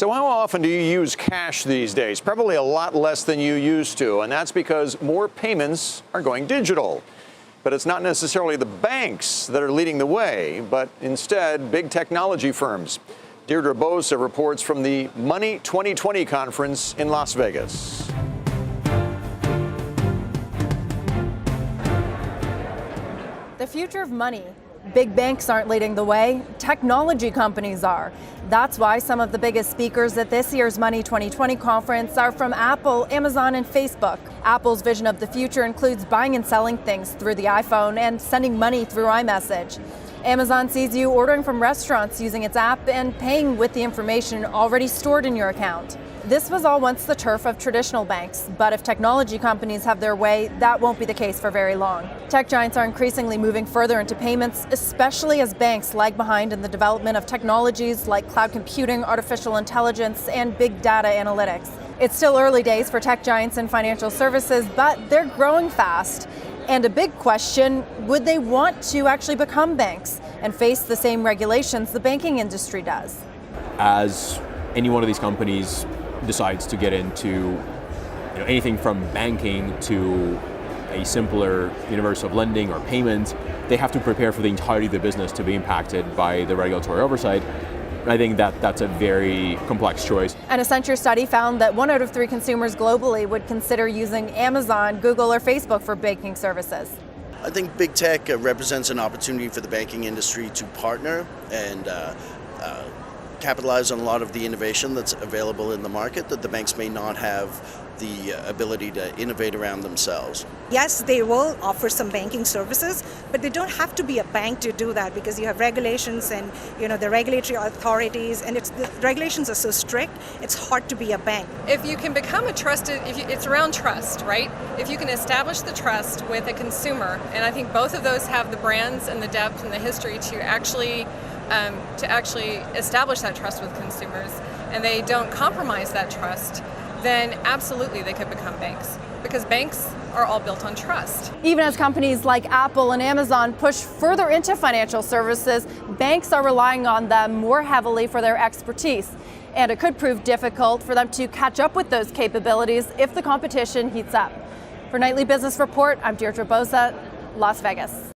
So how often do you use cash these days? Probably a lot less than you used to, and that's because more payments are going digital. But it's not necessarily the banks that are leading the way, but instead big technology firms. Deirdre Bosa reports from the Money 2020 conference in Las Vegas. The future of money. Big banks aren't leading the way, technology companies are. That's why some of the biggest speakers at this year's Money 2020 conference are from Apple, Amazon, and Facebook. Apple's vision of the future includes buying and selling things through the iPhone and sending money through iMessage. Amazon sees you ordering from restaurants using its app and paying with the information already stored in your account. This was all once the turf of traditional banks, but if technology companies have their way, that won't be the case for very long. Tech giants are increasingly moving further into payments, especially as banks lag behind in the development of technologies like cloud computing, artificial intelligence, and big data analytics. It's still early days for tech giants in financial services, but they're growing fast. And a big question, would they want to actually become banks and face the same regulations the banking industry does? As any one of these companies decides to get into anything from banking to a simpler universe of lending or payments, they have to prepare for the entirety of the business to be impacted by the regulatory oversight. I think that's a very complex choice. An Accenture study found that 1 out of 3 consumers globally would consider using Amazon, Google, or Facebook for banking services. I think big tech represents an opportunity for the banking industry to partner and capitalize on a lot of the innovation that's available in the market that the banks may not have the ability to innovate around themselves. Yes, they will offer some banking services, but they don't have to be a bank to do that because you have regulations and the regulatory authorities, and the regulations are so strict, it's hard to be a bank. If you can become a trusted, it's around trust, right? If you can establish the trust with a consumer, and I think both of those have the brands and the depth and the history to actually establish that trust with consumers, and they don't compromise that trust, then absolutely they could become banks, because banks are all built on trust. Even as companies like Apple and Amazon push further into financial services, banks are relying on them more heavily for their expertise. And it could prove difficult for them to catch up with those capabilities if the competition heats up. For Nightly Business Report, I'm Deirdre Bosa, Las Vegas.